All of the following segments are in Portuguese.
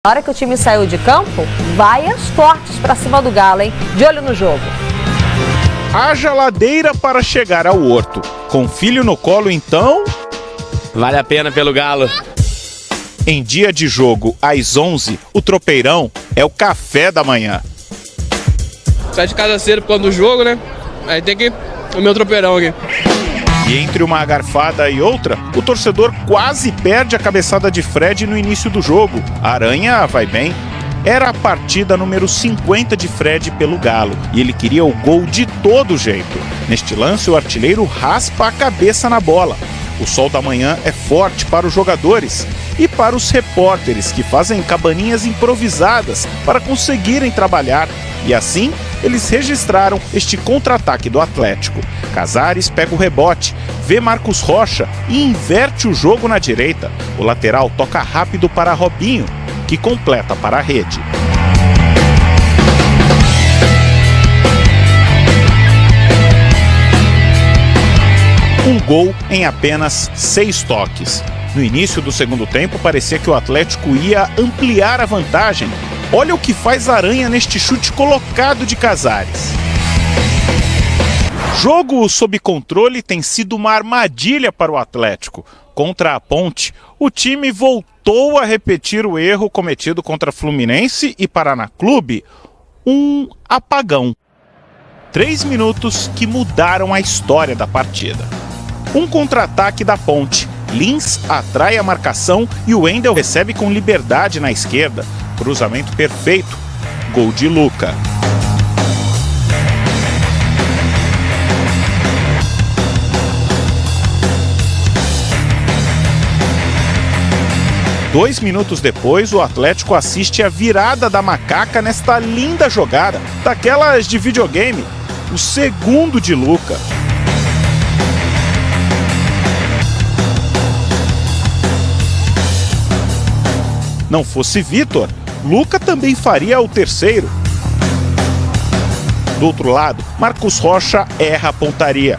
Na hora que o time saiu de campo, vai as fortes pra cima do Galo, hein? De olho no jogo. Haja ladeira para chegar ao Horto. Com filho no colo, então... Vale a pena pelo Galo. Em dia de jogo, às 11, o tropeirão é o café da manhã. Sai de casa cedo por causa do jogo, né? Aí tem que... o meu tropeirão aqui. E entre uma garfada e outra, o torcedor quase perde a cabeçada de Fred no início do jogo. A Aranha vai bem. Era a partida número 50 de Fred pelo Galo e ele queria o gol de todo jeito. Neste lance, o artilheiro raspa a cabeça na bola. O sol da manhã é forte para os jogadores e para os repórteres que fazem cabaninhas improvisadas para conseguirem trabalhar. E assim, eles registraram este contra-ataque do Atlético. Casares pega o rebote, vê Marcos Rocha e inverte o jogo na direita. O lateral toca rápido para Robinho, que completa para a rede. Um gol em apenas 6 toques. No início do segundo tempo, parecia que o Atlético ia ampliar a vantagem. Olha o que faz Aranha neste chute colocado de Casares. Jogo sob controle tem sido uma armadilha para o Atlético. Contra a Ponte, o time voltou a repetir o erro cometido contra Fluminense e Paraná Clube. Um apagão. 3 minutos que mudaram a história da partida. Um contra-ataque da Ponte. Lins atrai a marcação e o Wendel recebe com liberdade na esquerda. Cruzamento perfeito. Gol de Luca. Dois minutos depois, o Atlético assiste a virada da Macaca nesta linda jogada, daquelas de videogame. O segundo de Luca. Não fosse Vitor, Luca também faria o terceiro. Do outro lado, Marcos Rocha erra a pontaria.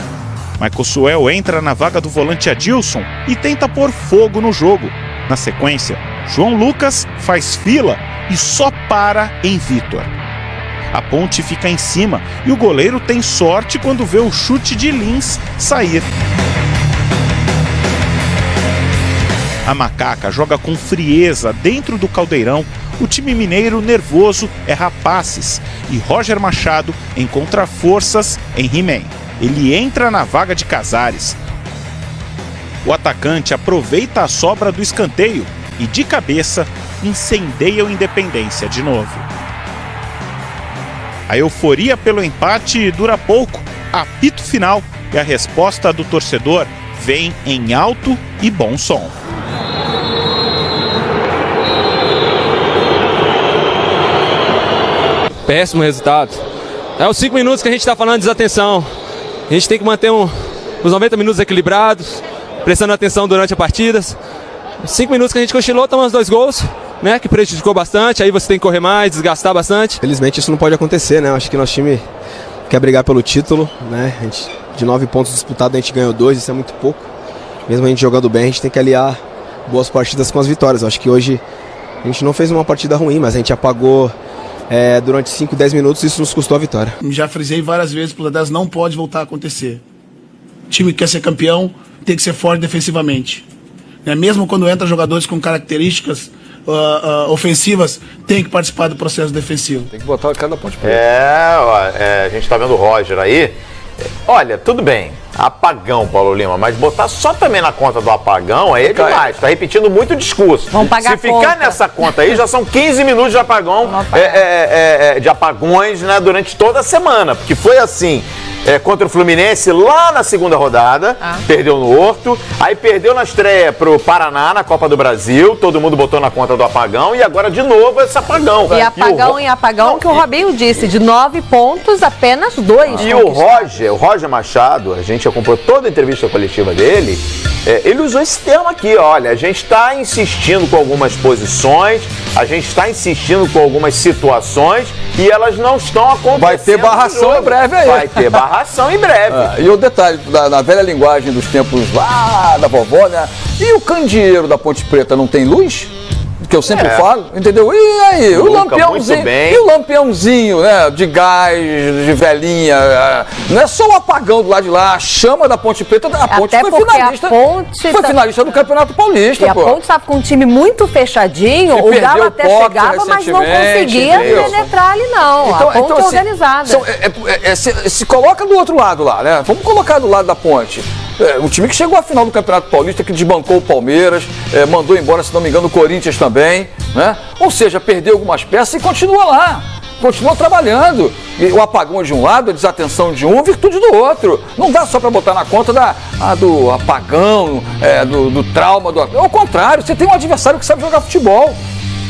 Michael Suel entra na vaga do volante Adilson e tenta pôr fogo no jogo. Na sequência, João Lucas faz fila e só para em Vitor. A Ponte fica em cima e o goleiro tem sorte quando vê o chute de Lins sair. A Macaca joga com frieza dentro do caldeirão. O time mineiro nervoso erra passes e Roger Machado encontra forças em He-Man. Ele entra na vaga de Casares. O atacante aproveita a sobra do escanteio e, de cabeça, incendeia o Independência de novo. A euforia pelo empate dura pouco. Apito final e a resposta do torcedor vem em alto e bom som. Péssimo resultado. É os 5 minutos que a gente está falando de desatenção. A gente tem que manter os 90 minutos equilibrados, prestando atenção durante a partida. 5 minutos que a gente cochilou, tomamos 2 gols, né, que prejudicou bastante. Aí você tem que correr mais, desgastar bastante. Felizmente isso não pode acontecer, né? Acho que nosso time quer brigar pelo título, né? A gente, de 9 pontos disputados, a gente ganhou 2, isso é muito pouco. Mesmo a gente jogando bem, a gente tem que aliar boas partidas com as vitórias. Acho que hoje a gente não fez uma partida ruim, mas a gente apagou durante 5, 10 minutos, isso nos custou a vitória. Já frisei várias vezes, por 10 não pode voltar a acontecer. O time que quer ser campeão tem que ser forte defensivamente. Mesmo quando entra jogadores com características ofensivas, tem que participar do processo defensivo. Tem que botar cada ponto de preta. A gente tá vendo o Roger aí. Olha, tudo bem, apagão, Paulo Lima, mas botar só também na conta do apagão aí é demais, tá repetindo muito o discurso. Vamos pagar Se ficar nessa conta aí, já são 15 minutos de apagão, de apagões, né, durante toda a semana, porque foi assim. Contra o Fluminense lá na segunda rodada, perdeu no Horto, aí perdeu na estreia pro Paraná na Copa do Brasil, todo mundo botou na conta do apagão e agora de novo esse apagão. E apagão em apagão, não, que o Robinho disse, de 9 pontos, apenas 2. E o Roger Machado, a gente acompanhou toda a entrevista coletiva dele, ele usou esse termo aqui, olha, a gente está insistindo com algumas posições, a gente está insistindo com algumas situações e elas não estão acontecendo. Vai ter barração em breve aí. Vai ter barração em breve. E o detalhe, na velha linguagem dos tempos lá da vovó, né? E o candeeiro da Ponte Preta não tem luz? que eu sempre falo, entendeu? E aí, o lampiãozinho, né, de gás, de velhinha, não é só o apagão do lado de lá, a chama da Ponte Preta, a Ponte foi finalista do Campeonato Paulista, e a Ponte estava com um time muito fechadinho, o Galo até chegava, mas não conseguia penetrar ali não, a Ponte organizada. Se coloca do outro lado lá, né, vamos colocar do lado da Ponte. Um time que chegou à final do Campeonato Paulista, que desbancou o Palmeiras, mandou embora, se não me engano, o Corinthians também, né? Ou seja, perdeu algumas peças e continua lá, continua trabalhando. E o apagão de um lado, a desatenção de um, virtude do outro. Não dá só para botar na conta do apagão, do trauma. Ao contrário, você tem um adversário que sabe jogar futebol.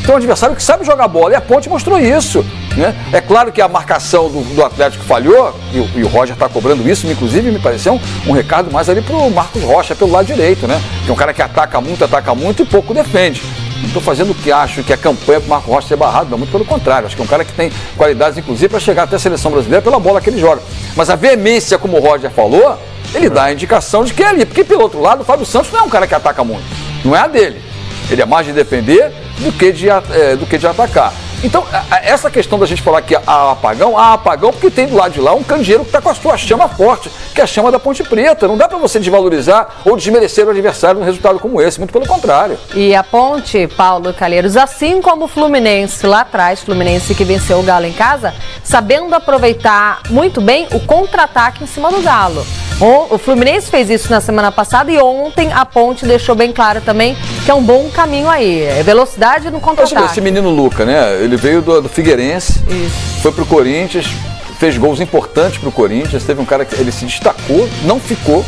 Tem um adversário que sabe jogar bola, e a Ponte mostrou isso, né? É claro que a marcação do Atlético falhou, e o Roger está cobrando isso, inclusive me pareceu um recado mais ali pro Marcos Rocha, pelo lado direito, né? Que é um cara que ataca muito e pouco defende. Não estou fazendo o que acho que é campanha para o Marcos Rocha ser barrado, não, muito pelo contrário. Acho que é um cara que tem qualidades, inclusive, para chegar até a seleção brasileira pela bola que ele joga. Mas a veemência, como o Roger falou, ele dá a indicação de que é ali. Porque, pelo outro lado, o Fábio Santos não é um cara que ataca muito. Não é a dele. Ele é mais de defender do que de atacar. Então, essa questão da gente falar que há apagão, porque tem do lado de lá um candeeiro que está com a sua chama forte, que é a chama da Ponte Preta. Não dá para você desvalorizar ou desmerecer o adversário num resultado como esse, muito pelo contrário. E a Ponte, Paulo Calheiros, assim como o Fluminense lá atrás, Fluminense que venceu o Galo em casa, sabendo aproveitar muito bem o contra-ataque em cima do Galo. O Fluminense fez isso na semana passada e ontem a Ponte deixou bem claro também que é um bom caminho aí, é velocidade no contra-ataque. Esse menino Luca, né? Ele veio do Figueirense, foi pro Corinthians, fez gols importantes pro Corinthians, teve um cara que ele se destacou, não ficou.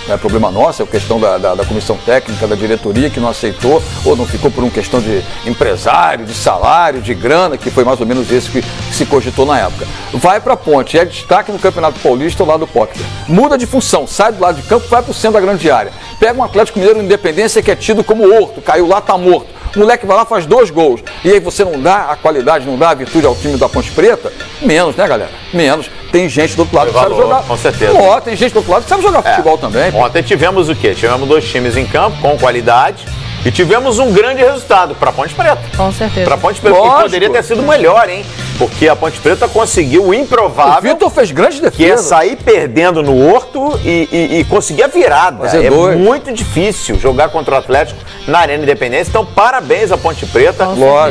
Não é problema nosso, é questão da comissão técnica, da diretoria que não aceitou, ou não ficou por uma questão de empresário, de salário, de grana, que foi mais ou menos esse que se cogitou na época. Vai para a Ponte, é destaque no Campeonato Paulista ao lado do Potter. Muda de função, sai do lado de campo, vai para o centro da grande área. Pega um Atlético Mineiro Independência que é tido como horto, caiu lá, tá morto. O moleque vai lá, faz 2 gols. E aí você não dá a qualidade, não dá a virtude ao time da Ponte Preta? Menos, né, galera? Menos. Tem gente do outro lado que sabe jogar. Com certeza. Tem gente do outro lado que sabe jogar futebol também. Ontem tivemos o quê? Tivemos 2 times em campo com qualidade. E tivemos um grande resultado para a Ponte Preta. Com certeza. Para a Ponte Preta, que poderia ter sido melhor, hein? Porque a Ponte Preta conseguiu o improvável. O Vitor fez grande defesa. Que é sair perdendo no Horto e conseguir a virada. É muito difícil jogar contra o Atlético na Arena Independência. Então, parabéns à Ponte Preta.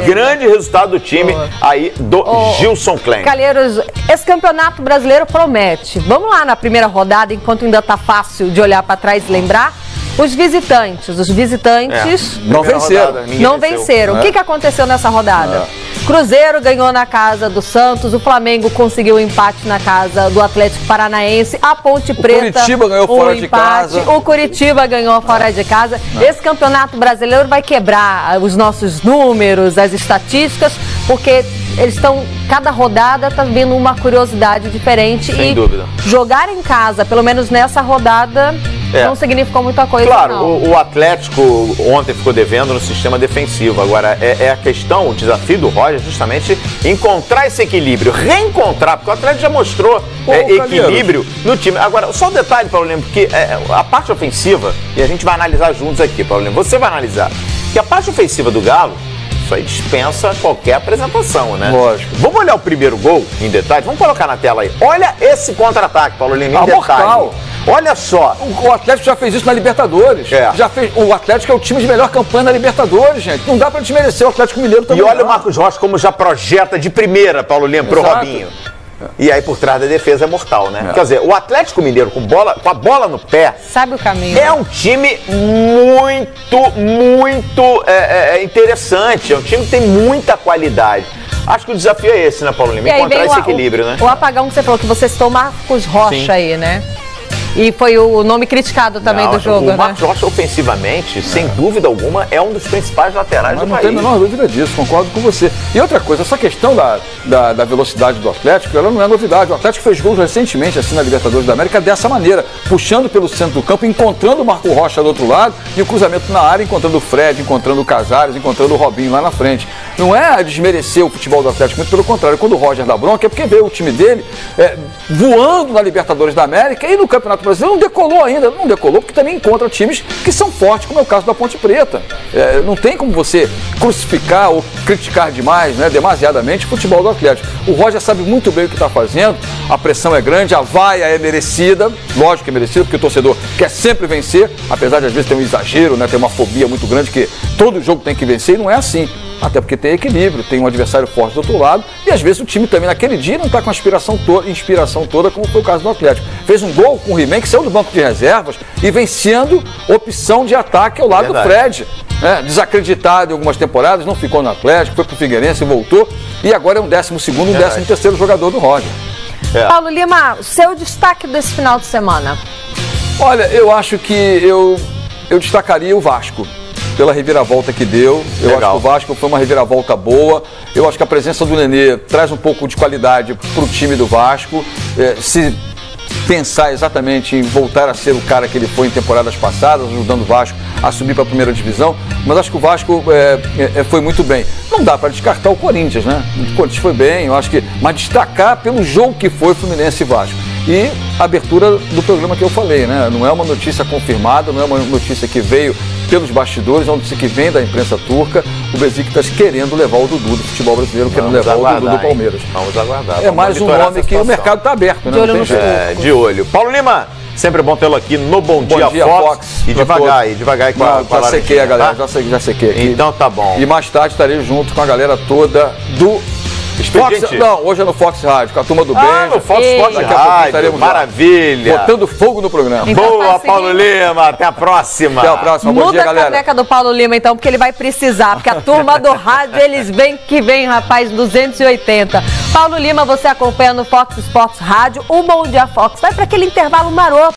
Grande resultado do time aí do Gilson Klein. Calheiros, esse campeonato brasileiro promete. Vamos lá na primeira rodada, enquanto ainda tá fácil de olhar para trás e lembrar. Os visitantes não venceram. Não venceram. O que aconteceu nessa rodada? Cruzeiro ganhou na casa do Santos, o Flamengo conseguiu um empate na casa do Atlético Paranaense, a Ponte Preta, o Curitiba ganhou fora de casa. O Curitiba ganhou fora de casa. Esse campeonato brasileiro vai quebrar os nossos números, as estatísticas, porque eles estão, cada rodada está vindo uma curiosidade diferente. Sem dúvida. Jogar em casa, pelo menos nessa rodada, não significou muita coisa. Claro, não. O Atlético ontem ficou devendo no sistema defensivo. Agora, é a questão, o desafio do Roger justamente encontrar esse equilíbrio, reencontrar, porque o Atlético já mostrou equilíbrio no time. Agora, só um detalhe, Paulo Lima, porque a parte ofensiva, e a gente vai analisar juntos aqui, Paulo Lima, você vai analisar, que a parte ofensiva do Galo, isso aí dispensa qualquer apresentação, né? Lógico. Vamos olhar o primeiro gol em detalhe? Vamos colocar na tela aí. Olha esse contra-ataque, Paulo Lima, em detalhe. Mortal. Olha só. O Atlético já fez isso na Libertadores. O Atlético é o time de melhor campanha na Libertadores, gente. Não dá pra desmerecer o Atlético Mineiro também. E olha o Marcos Rocha como já projeta de primeira, Paulo Lima, pro Robinho. E aí por trás da defesa é mortal, né? Quer dizer, o Atlético Mineiro com a bola no pé... Sabe o caminho. É um time muito interessante. É um time que tem muita qualidade. Acho que o desafio é esse, né, Paulo Lima? Encontrar esse equilíbrio, né? O apagão que você falou, que você citou o Marcos Rocha aí, né? E foi o nome criticado também do jogo, né? O Marcos Rocha, ofensivamente, sem dúvida alguma, é um dos principais laterais do país. Não tem a menor dúvida disso, concordo com você. E outra coisa, essa questão da velocidade do Atlético, ela não é novidade. O Atlético fez gols recentemente, assim, na Libertadores da América, dessa maneira, puxando pelo centro do campo, encontrando o Marco Rocha do outro lado, e o cruzamento na área, encontrando o Fred, encontrando o Casares, encontrando o Robinho lá na frente. Não é desmerecer o futebol do Atlético, muito pelo contrário. Quando o Roger dá bronca, é porque vê o time dele voando na Libertadores da América e no Campeonato Campeonato Brasileiro não decolou ainda. Não decolou porque também encontra times que são fortes, como é o caso da Ponte Preta. Não tem como você crucificar ou criticar demais, né, demasiadamente o futebol do Atlético. O Roger sabe muito bem o que está fazendo, a pressão é grande, a vaia é merecida, lógico que é merecida, porque o torcedor quer sempre vencer, apesar de às vezes ter um exagero, né, ter uma fobia muito grande que todo jogo tem que vencer, e não é assim. Até porque tem equilíbrio, tem um adversário forte do outro lado, e às vezes o time também naquele dia não está com a inspiração toda, como foi o caso do Atlético. Fez um gol com o He-Man, que saiu do banco de reservas e vem sendo opção de ataque ao lado do Fred. Desacreditado em algumas temporadas, não ficou no Atlético, foi pro Figueirense, voltou, e agora é um 12º, um 13º jogador do Roger. Paulo Lima, seu destaque desse final de semana? Olha, eu acho que eu destacaria o Vasco, pela reviravolta que deu. Eu acho que o Vasco foi uma reviravolta boa. Eu acho que a presença do Nenê traz um pouco de qualidade para o time do Vasco. Se pensar exatamente em voltar a ser o cara que ele foi em temporadas passadas, ajudando o Vasco a subir para a primeira divisão, mas acho que o Vasco foi muito bem. Não dá para descartar o Corinthians, né? O Corinthians foi bem, eu acho que, mas destacar pelo jogo que foi Fluminense e Vasco. E a abertura do programa que eu falei, né? Não é uma notícia confirmada, não é uma notícia que veio pelos bastidores, é uma notícia que vem da imprensa turca, o Besiktas querendo levar o Dudu do futebol brasileiro, querendo levar o Dudu do Palmeiras. Vamos aguardar. É mais um nome que o mercado está aberto, né? De olho no jogo. De olho. Paulo Lima, sempre bom tê-lo aqui no Bom Dia Fox. E devagar com a já sequei a galera, já sequei aqui. Então tá bom. E mais tarde estarei junto com a galera toda do Fox, não, hoje é no Fox Rádio, com a turma do bem. No Fox Rádio, maravilha. Botando fogo no programa. Então, boa, Paulo Lima, até a próxima. Até a próxima, bom dia, galera. Muda a caneca do Paulo Lima, então, porque ele vai precisar, porque a turma do rádio, eles vêm que vem, rapaz, 280. Paulo Lima, você acompanha no Fox Sports Rádio, o Bom Dia Fox. Vai para aquele intervalo maroto.